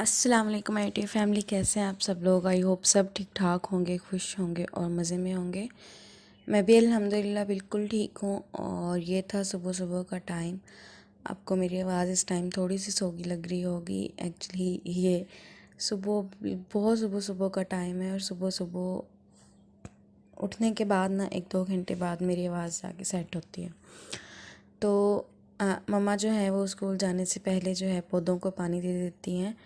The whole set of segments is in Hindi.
अस्सलाम वालेकुम माय डियर फैमिली, कैसे हैं आप सब लोग। आई होप सब ठीक ठाक होंगे, खुश होंगे और मज़े में होंगे। मैं भी अल्हम्दुलिल्लाह बिल्कुल ठीक हूँ। और ये था सुबह सुबह का टाइम। आपको मेरी आवाज़ इस टाइम थोड़ी सी सोगी लग रही होगी। एक्चुअली ये सुबह बहुत सुबह सुबह का टाइम है और सुबह सुबह उठने के बाद ना 1-2 घंटे बाद मेरी आवाज़ जाके सेट होती है। तो मम्मा जो है वो स्कूल जाने से पहले जो है पौधों को पानी दे देती हैं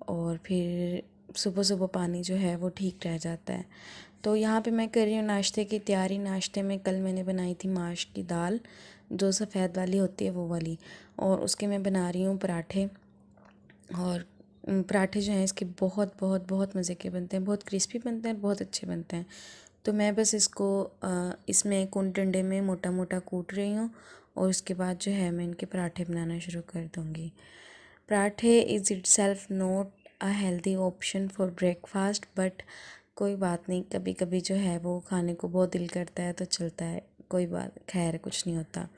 और फिर सुबह सुबह पानी जो है वो ठीक रह जाता है। तो यहाँ पे मैं कर रही हूँ नाश्ते की तैयारी। नाश्ते में कल मैंने बनाई थी माश की दाल, जो सफ़ेद वाली होती है वो वाली, और उसके मैं बना रही हूँ पराठे। और पराठे जो हैं इसके बहुत बहुत बहुत मज़े के बनते हैं, बहुत क्रिस्पी बनते हैं, बहुत अच्छे बनते हैं। तो मैं बस इसको इसमें कून डंडे में मोटा मोटा कूट रही हूँ और उसके बाद जो है मैं इनके पराठे बनाना शुरू कर दूँगी। पराठे is it self not a healthy option for breakfast, but कोई बात नहीं, कभी कभी जो है वो खाने को बहुत दिल करता है तो चलता है, कोई बात, खैर कुछ नहीं होता।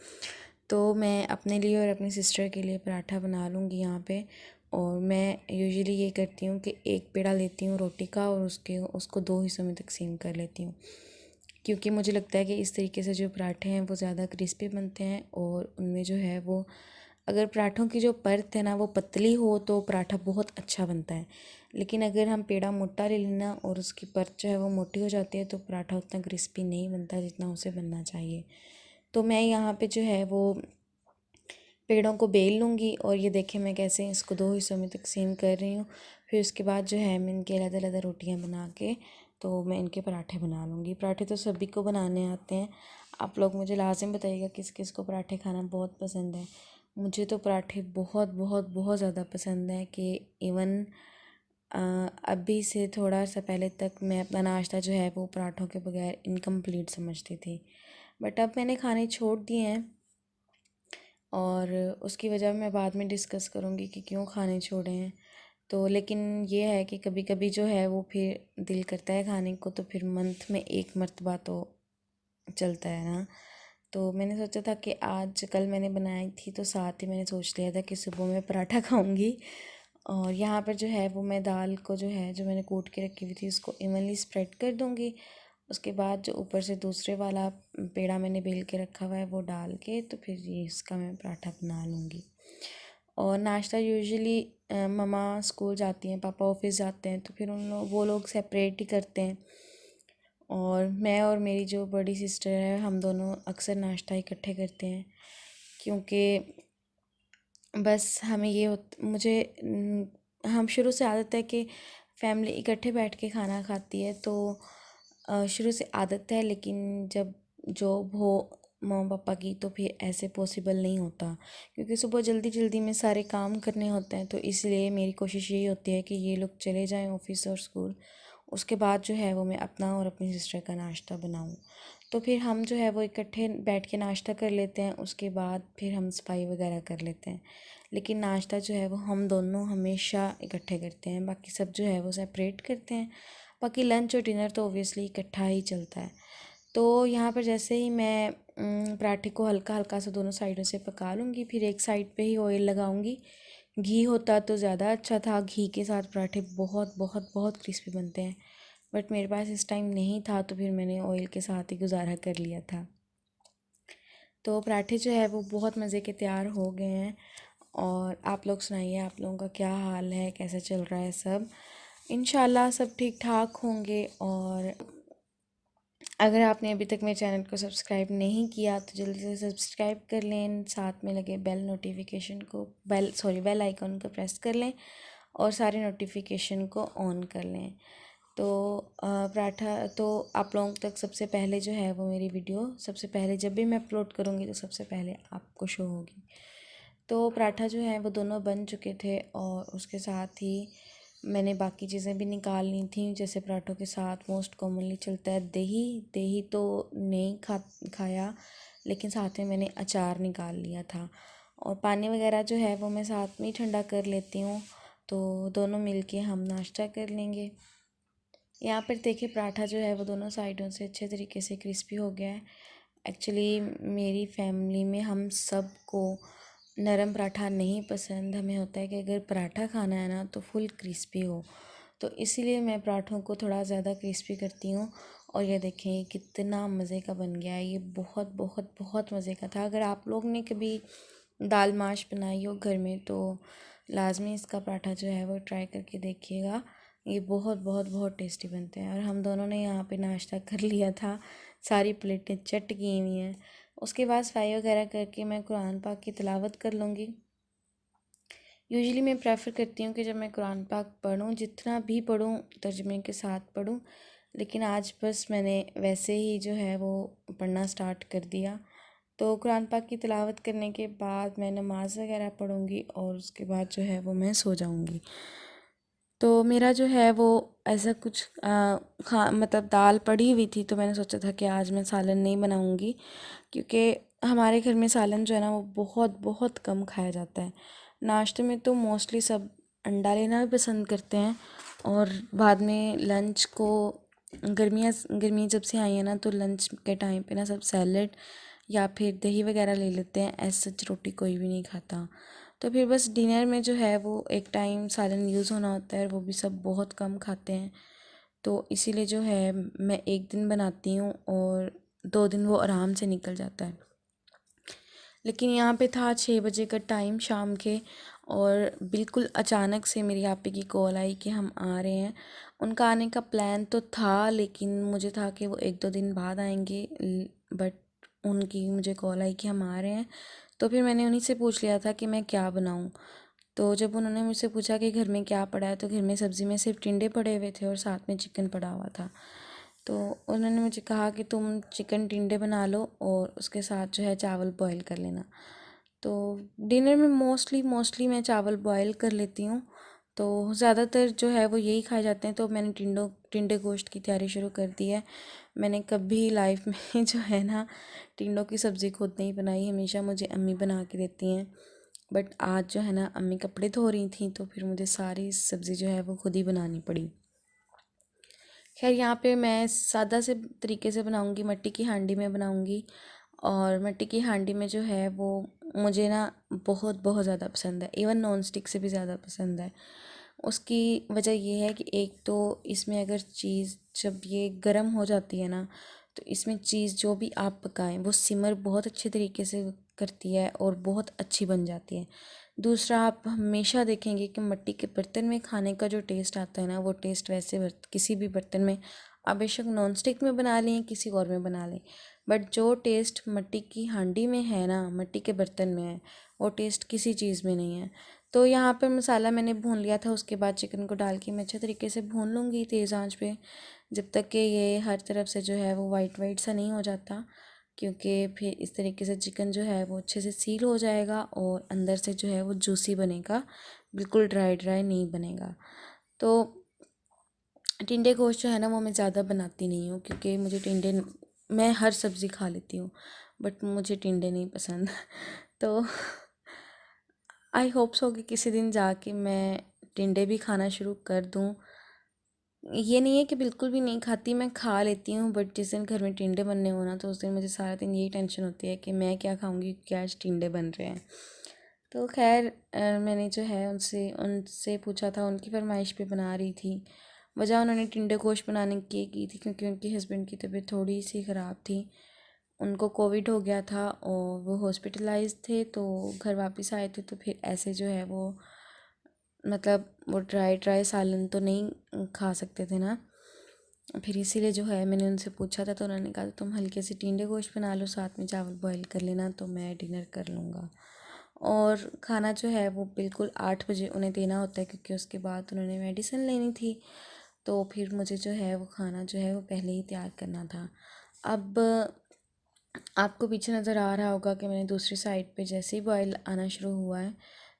तो मैं अपने लिए और अपनी सिस्टर के लिए पराठा बना लूँगी यहाँ पे। और मैं यूजुअली ये करती हूँ कि एक पेड़ा लेती हूँ रोटी का और उसको 2 हिस्सों में तकसीम कर लेती हूँ, क्योंकि मुझे लगता है कि इस तरीके से जो पराठे हैं वो ज़्यादा क्रिस्पी बनते हैं और उनमें जो है वो, अगर पराठों की जो परत है ना वो पतली हो तो पराठा बहुत अच्छा बनता है। लेकिन अगर हम पेड़ा मोटा ले लेना और उसकी परत जो है वो मोटी हो जाती है तो पराठा उतना क्रिस्पी नहीं बनता जितना उसे बनना चाहिए। तो मैं यहाँ पे जो है वो पेड़ों को बेल लूँगी और ये देखें मैं कैसे इसको 2 हिस्सों में तकसीम कर रही हूँ। फिर उसके बाद जो है मैं इनके अलग-अलग रोटियाँ बना के तो मैं इनके पराठे बना लूँगी। पराठे तो सभी को बनाने आते हैं। आप लोग मुझे लाज़िम बताइएगा किस किस को पराठे खाना बहुत पसंद है। मुझे तो पराठे बहुत बहुत बहुत ज़्यादा पसंद है कि इवन अभी से थोड़ा सा पहले तक मैं अपना नाश्ता जो है वो पराठों के बगैर इनकम्प्लीट समझती थी, बट अब मैंने खाने छोड़ दिए हैं। और उसकी वजह मैं बाद में डिस्कस करूँगी कि क्यों खाने छोड़े हैं। तो लेकिन ये है कि कभी कभी जो है वो फिर दिल करता है खाने को, तो फिर मंथ में एक मर्तबा तो चलता है ना। तो मैंने सोचा था कि आज कल मैंने बनाई थी तो साथ ही मैंने सोच लिया था कि सुबह मैं पराठा खाऊंगी। और यहाँ पर जो है वो मैं दाल को जो है जो मैंने कूट के रखी हुई थी उसको इवनली स्प्रेड कर दूँगी। उसके बाद जो ऊपर से दूसरे वाला पेड़ा मैंने बेल के रखा हुआ है वो डाल के तो फिर ये इसका मैं पराठा बना लूँगी। और नाश्ता यूजुअली मम्मा स्कूल जाती हैं, पापा ऑफिस जाते हैं, तो फिर वो लोग सेपरेट ही करते हैं। और मैं और मेरी जो बड़ी सिस्टर है हम दोनों अक्सर नाश्ता इकट्ठे करते हैं, क्योंकि बस हमें ये मुझे हम शुरू से आदत है कि फैमिली इकट्ठे बैठ के खाना खाती है, तो शुरू से आदत है। लेकिन जब जॉब हो मम्मा पापा की तो फिर ऐसे पॉसिबल नहीं होता, क्योंकि सुबह जल्दी जल्दी में सारे काम करने होते हैं। तो इसलिए मेरी कोशिश यही होती है कि ये लोग चले जाएं ऑफिस और स्कूल, उसके बाद जो है वो मैं अपना और अपनी सिस्टर का नाश्ता बनाऊं। तो फिर हम जो है वो इकट्ठे बैठ के नाश्ता कर लेते हैं, उसके बाद फिर हम सफाई वगैरह कर लेते हैं। लेकिन नाश्ता जो है वो हम दोनों हमेशा इकट्ठे करते हैं, बाकी सब जो है वो सेपरेट करते हैं। बाकी लंच और डिनर तो ओबियसली इकट्ठा ही चलता है। तो यहाँ पर जैसे ही मैं पराठे को हल्का हल्का सा दोनों साइडों से पका लूँगी, फिर एक साइड पे ही ऑयल लगाऊँगी। घी होता तो ज़्यादा अच्छा था, घी के साथ पराठे बहुत बहुत बहुत क्रिस्पी बनते हैं, बट मेरे पास इस टाइम नहीं था तो फिर मैंने ऑयल के साथ ही गुजारा कर लिया था। तो पराठे जो है वो बहुत मज़े के तैयार हो गए हैं। और आप लोग सुनाइए, आप लोगों का क्या हाल है, कैसा चल रहा है सब। इंशाल्लाह सब ठीक ठाक होंगे। और अगर आपने अभी तक मेरे चैनल को सब्सक्राइब नहीं किया तो जल्दी से सब्सक्राइब कर लें, साथ में लगे बेल आइकन को प्रेस कर लें और सारे नोटिफिकेशन को ऑन कर लें। तो पराठा तो आप लोगों तक सबसे पहले जो है वो मेरी वीडियो सबसे पहले जब भी मैं अपलोड करूँगी तो सबसे पहले आपको शो होगी। तो पराठा जो है वो दोनों बन चुके थे और उसके साथ ही मैंने बाकी चीज़ें भी निकाल ली थी। जैसे पराठों के साथ मोस्ट कॉमनली चलता है दही। दही तो नहीं खाया, लेकिन साथ में मैंने अचार निकाल लिया था। और पानी वगैरह जो है वो मैं साथ में ही ठंडा कर लेती हूँ, तो दोनों मिलके हम नाश्ता कर लेंगे। यहाँ पर देखिए पराठा जो है वो दोनों साइडों से अच्छे तरीके से क्रिस्पी हो गया है। एक्चुअली मेरी फैमिली में हम सब को नरम पराठा नहीं पसंद, हमें होता है कि अगर पराठा खाना है ना तो फुल क्रिस्पी हो। तो इसीलिए मैं पराठों को थोड़ा ज़्यादा क्रिस्पी करती हूँ। और ये देखें ये कितना मज़े का बन गया है, ये बहुत बहुत बहुत मज़े का था। अगर आप लोग ने कभी दाल माश बनाई हो घर में तो लाजमी इसका पराठा जो है वो ट्राई करके देखिएगा। ये बहुत बहुत बहुत टेस्टी बनते हैं। और हम दोनों ने यहाँ पे नाश्ता कर लिया था, सारी प्लेटें चट की हुई हैं। उसके बाद सफाई वगैरह करके मैं कुरान पाक की तिलावत कर लूँगी। यूजुअली मैं प्रेफर करती हूँ कि जब मैं कुरान पाक पढूँ, जितना भी पढूँ तर्जुमे के साथ पढूँ, लेकिन आज बस मैंने वैसे ही जो है वो पढ़ना स्टार्ट कर दिया। तो कुरान पाक की तिलावत करने के बाद मैं नमाज़ वगैरह पढ़ूँगी और उसके बाद जो है वो मैं सो जाऊँगी। तो मेरा जो है वो ऐसा कुछ मतलब दाल पड़ी हुई थी तो मैंने सोचा था कि आज मैं सालन नहीं बनाऊँगी, क्योंकि हमारे घर में सालन जो है ना वो बहुत बहुत कम खाया जाता है। नाश्ते में तो मोस्टली सब अंडा लेना भी पसंद करते हैं, और बाद में लंच को गर्मी जब से आई है ना तो लंच के टाइम पे ना सब सैलड या फिर दही वगैरह ले लेते हैं, ऐसे सच रोटी कोई भी नहीं खाता। तो फिर बस डिनर में जो है वो एक टाइम सालन यूज़ होना होता है और वो भी सब बहुत कम खाते हैं। तो इसीलिए जो है मैं एक दिन बनाती हूँ और 2 दिन वो आराम से निकल जाता है। लेकिन यहाँ पे था 6 बजे का टाइम शाम के, और बिल्कुल अचानक से मेरी आपी की कॉल आई कि हम आ रहे हैं। उनका आने का प्लान तो था, लेकिन मुझे था कि वो 1-2 दिन बाद आएंगे, बट उनकी मुझे कॉल आई कि हम आ रहे हैं। तो फिर मैंने उन्हीं से पूछ लिया था कि मैं क्या बनाऊँ। तो जब उन्होंने मुझसे पूछा कि घर में क्या पड़ा है, तो घर में सब्ज़ी में सिर्फ टिंडे पड़े हुए थे और साथ में चिकन पड़ा हुआ था। तो उन्होंने मुझे कहा कि तुम चिकन टिंडे बना लो और उसके साथ जो है चावल बॉईल कर लेना। तो डिनर में मोस्टली मैं चावल बॉईल कर लेती हूँ। तो ज़्यादातर जो है वो यही खाए जाते हैं, तो मैंने टिंडे गोश्त की तैयारी शुरू कर दी है। मैंने कभी लाइफ में जो है ना टिंडों की सब्ज़ी खुद नहीं बनाई, हमेशा मुझे अम्मी बना के देती हैं। बट आज जो है ना अम्मी कपड़े धो रही थी तो फिर मुझे सारी सब्ज़ी जो है वो खुद ही बनानी पड़ी। खैर यहाँ पे मैं सादा से तरीके से बनाऊँगी, मिट्टी की हांडी में बनाऊँगी। और मिट्टी की हांडी में जो है वो मुझे ना बहुत बहुत ज़्यादा पसंद है, इवन नॉन स्टिक से भी ज़्यादा पसंद है। उसकी वजह ये है कि एक तो इसमें अगर चीज़ जब ये गर्म हो जाती है ना तो इसमें चीज़ जो भी आप पकाएं वो सिमर बहुत अच्छे तरीके से करती है और बहुत अच्छी बन जाती है। दूसरा, आप हमेशा देखेंगे कि मिट्टी के बर्तन में खाने का जो टेस्ट आता है ना वो टेस्ट वैसे किसी भी बर्तन में, आप बेशक नॉन स्टिक में बना लें किसी और में बना लें, बट जो टेस्ट मिट्टी की हांडी में है ना, मिट्टी के बर्तन में है, वो टेस्ट किसी चीज़ में नहीं है। तो यहाँ पर मसाला मैंने भून लिया था, उसके बाद चिकन को डाल के मैं अच्छे तरीके से भून लूँगी तेज़ आंच पे, जब तक कि ये हर तरफ से जो है वो वाइट वाइट सा नहीं हो जाता। क्योंकि फिर इस तरीके से चिकन जो है वो अच्छे से सील हो जाएगा और अंदर से जो है वो जूसी बनेगा, बिल्कुल ड्राई ड्राई नहीं बनेगा। तो टिंडे गोश्त जो है ना वो मैं ज़्यादा बनाती नहीं हूँ, क्योंकि मुझे टिंडे, मैं हर सब्ज़ी खा लेती हूँ बट मुझे टिंडे नहीं पसंद। तो आई होप सो कि किसी दिन जाके मैं टिंडे भी खाना शुरू कर दूँ। ये नहीं है कि बिल्कुल भी नहीं खाती, मैं खा लेती हूँ, बट जिस दिन घर में टिंडे बनने हो ना तो उस दिन मुझे सारा दिन यही टेंशन होती है कि मैं क्या खाऊंगी, क्या आज टिंडे बन रहे हैं। तो खैर मैंने जो है उनसे उनसे पूछा था, उनकी फरमाइश पे बना रही थी। वजह उन्होंने टिंडे गोश्त बनाने की थी क्योंकि उनके हस्बैंड की तबीयत थोड़ी सी ख़राब थी, उनको कोविड हो गया था और वो हॉस्पिटलाइज थे। तो घर वापस आए थे तो फिर ऐसे जो है वो मतलब वो ड्राई ड्राई सालन तो नहीं खा सकते थे ना। फिर इसीलिए जो है मैंने उनसे पूछा था तो उन्होंने कहा तुम हल्के से टिंडे गोश्त बना लो, साथ में चावल बॉईल कर लेना, तो मैं डिनर कर लूँगा। और खाना जो है वो बिल्कुल 8 बजे उन्हें देना होता है, क्योंकि उसके बाद उन्होंने मेडिसिन लेनी थी। तो फिर मुझे जो है वो खाना जो है वो पहले ही तैयार करना था। अब आपको पीछे नज़र आ रहा होगा कि मैंने दूसरी साइड पे जैसे ही बॉयल आना शुरू हुआ है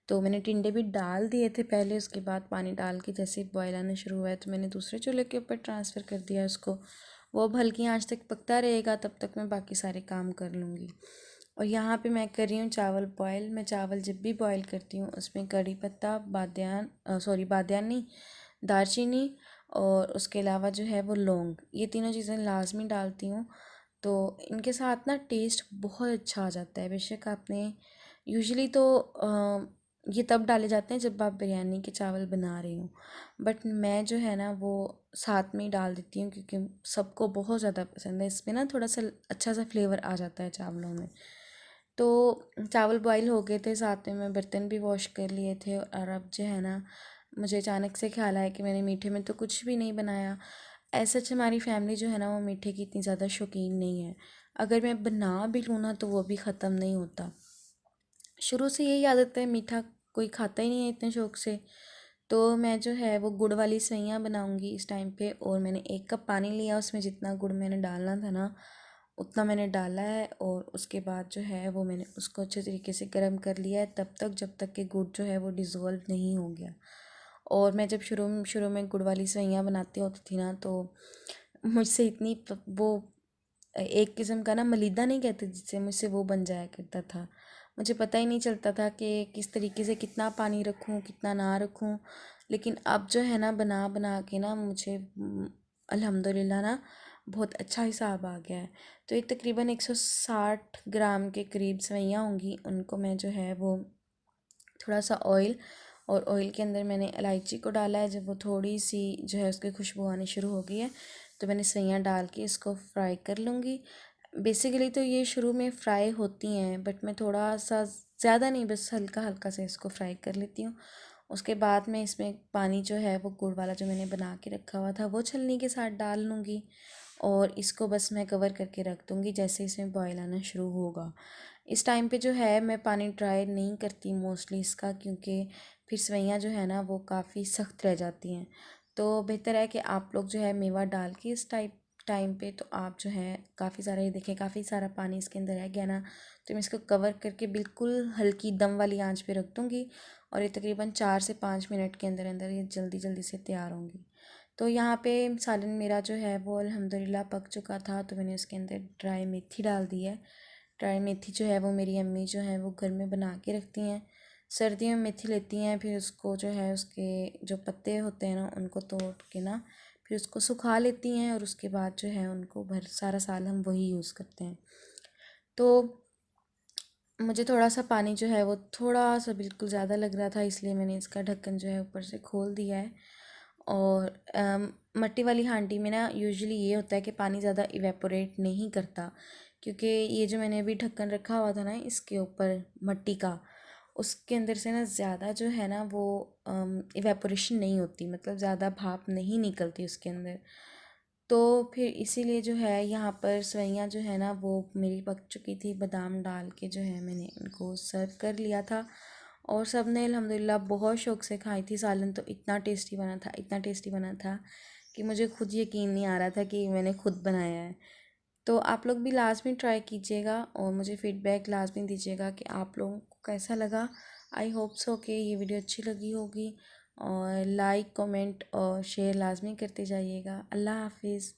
तो मैंने टिंडे भी डाल दिए थे पहले, उसके बाद पानी डाल के जैसे ही बॉयल आना शुरू हुआ है तो मैंने दूसरे चूल्हे के ऊपर ट्रांसफ़र कर दिया उसको। वो अब हल्की आंच तक पकता रहेगा, तब तक मैं बाकी सारे काम कर लूँगी। और यहाँ पे मैं कर रही हूँ चावल बॉयल। मैं चावल जब भी बॉयल करती हूँ उसमें कड़ी पत्ता, बादियान नहीं, दालचीनी, और उसके अलावा जो है वो लौंग, ये तीनों चीज़ें लाजमी डालती हूँ। तो इनके साथ ना टेस्ट बहुत अच्छा आ जाता है। बेशक आपने यूजुअली तो ये तब डाले जाते हैं जब आप बिरयानी के चावल बना रही हो, बट मैं जो है ना वो साथ में ही डाल देती हूँ क्योंकि सबको बहुत ज़्यादा पसंद है। इसमें ना थोड़ा सा अच्छा सा फ्लेवर आ जाता है चावलों में। तो चावल बॉईल हो गए थे, साथ में मैं बर्तन भी वॉश कर लिए थे, और अब जो है ना मुझे अचानक से ख्याल आया कि मैंने मीठे में तो कुछ भी नहीं बनाया। ऐसा हमारी फैमिली जो है ना वो मीठे की इतनी ज़्यादा शौकीन नहीं है। अगर मैं बना भी लूँ ना तो वो भी ख़त्म नहीं होता। शुरू से यही आदत है, मीठा कोई खाता ही नहीं है इतने शौक से। तो मैं जो है वो गुड़ वाली सैयाँ बनाऊंगी इस टाइम पे, और मैंने 1 कप पानी लिया, उसमें जितना गुड़ मैंने डालना था ना उतना मैंने डाला है, और उसके बाद जो है वो मैंने उसको अच्छे तरीके से गर्म कर लिया है तब तक जब तक कि गुड़ जो है वो डिज़ोल्व नहीं हो गया। और मैं जब शुरू में गुड़ वाली सैयाँ बनाती होती थी ना तो मुझसे इतनी वो एक किस्म का ना मलीदा नहीं कहते जिससे, मुझसे वो बन जाया करता था। मुझे पता ही नहीं चलता था कि किस तरीके से कितना पानी रखूं कितना ना रखूं। लेकिन अब जो है ना बना बना के ना मुझे अल्हम्दुलिल्लाह ना बहुत अच्छा हिसाब आ गया है। तो ये तकरीबन 160 ग्राम के करीब सेवइयाँ होंगी, उनको मैं जो है वो थोड़ा सा ऑयल, और ऑयल के अंदर मैंने इलायची को डाला है। जब वो थोड़ी सी जो है उसकी खुशबू आनी शुरू हो गई है तो मैंने सैयाँ डाल के इसको फ्राई कर लूँगी। बेसिकली तो ये शुरू में फ्राई होती हैं, बट मैं थोड़ा सा ज़्यादा नहीं, बस हल्का हल्का से इसको फ्राई कर लेती हूँ। उसके बाद मैं इसमें पानी जो है वो गुड़ वाला जो मैंने बना के रखा हुआ था वो छलनी के साथ डाल लूँगी, और इसको बस मैं कवर करके रख दूँगी जैसे इसमें बॉयल आना शुरू होगा। इस टाइम पे जो है मैं पानी ट्राई नहीं करती मोस्टली इसका, क्योंकि फिर सेवइयाँ जो है ना वो काफ़ी सख्त रह जाती हैं। तो बेहतर है कि आप लोग जो है मेवा डाल के इस टाइम पे तो आप जो है काफ़ी सारा, ये देखें काफ़ी सारा पानी इसके अंदर रह गया ना, तो मैं इसको कवर करके बिल्कुल हल्की दम वाली आंच पे रख दूँगी, और ये तकरीबन 4 से 5 मिनट के अंदर अंदर ये जल्दी जल्दी से तैयार होंगी। तो यहाँ पे सालन मेरा जो है वो अल्हम्दुलिल्लाह पक चुका था, तो मैंने उसके अंदर ड्राई मेथी डाल दी है। ड्राई मेथी जो है वो मेरी अम्मी जो है वो घर में बना के रखती हैं। सर्दियों में मेथी लेती हैं, फिर उसको जो है उसके जो पत्ते होते हैं ना उनको तोड़ के ना फिर उसको सुखा लेती हैं, और उसके बाद जो है उनको भर सारा साल हम वही यूज़ करते हैं। तो मुझे थोड़ा सा पानी जो है वो थोड़ा सा बिल्कुल ज़्यादा लग रहा था, इसलिए मैंने इसका ढक्कन जो है ऊपर से खोल दिया है। और मट्टी वाली हांडी में ना यूजुअली ये होता है कि पानी ज़्यादा इवेपोरेट नहीं करता, क्योंकि ये जो मैंने अभी ढक्कन रखा हुआ था ना इसके ऊपर मट्टी का, उसके अंदर से ना ज़्यादा जो है ना वो इवेपोरेशन नहीं होती, मतलब ज़्यादा भाप नहीं निकलती उसके अंदर। तो फिर इसीलिए जो है यहाँ पर सेवइयाँ जो है ना वो मेरी पक चुकी थी, बादाम डाल के जो है मैंने इनको सर्व कर लिया था, और सब ने अल्हम्दुलिल्लाह बहुत शौक़ से खाई थी। सालन तो इतना टेस्टी बना था, इतना टेस्टी बना था कि मुझे खुद यकीन नहीं आ रहा था कि मैंने खुद बनाया है। तो आप लोग भी लाजमी ट्राई कीजिएगा, और मुझे फ़ीडबैक लाजमी दीजिएगा कि आप लोगों को कैसा लगा। आई होप सो कि ये वीडियो अच्छी लगी होगी, और लाइक कमेंट और शेयर लाजमी करते जाइएगा। अल्लाह हाफिज़।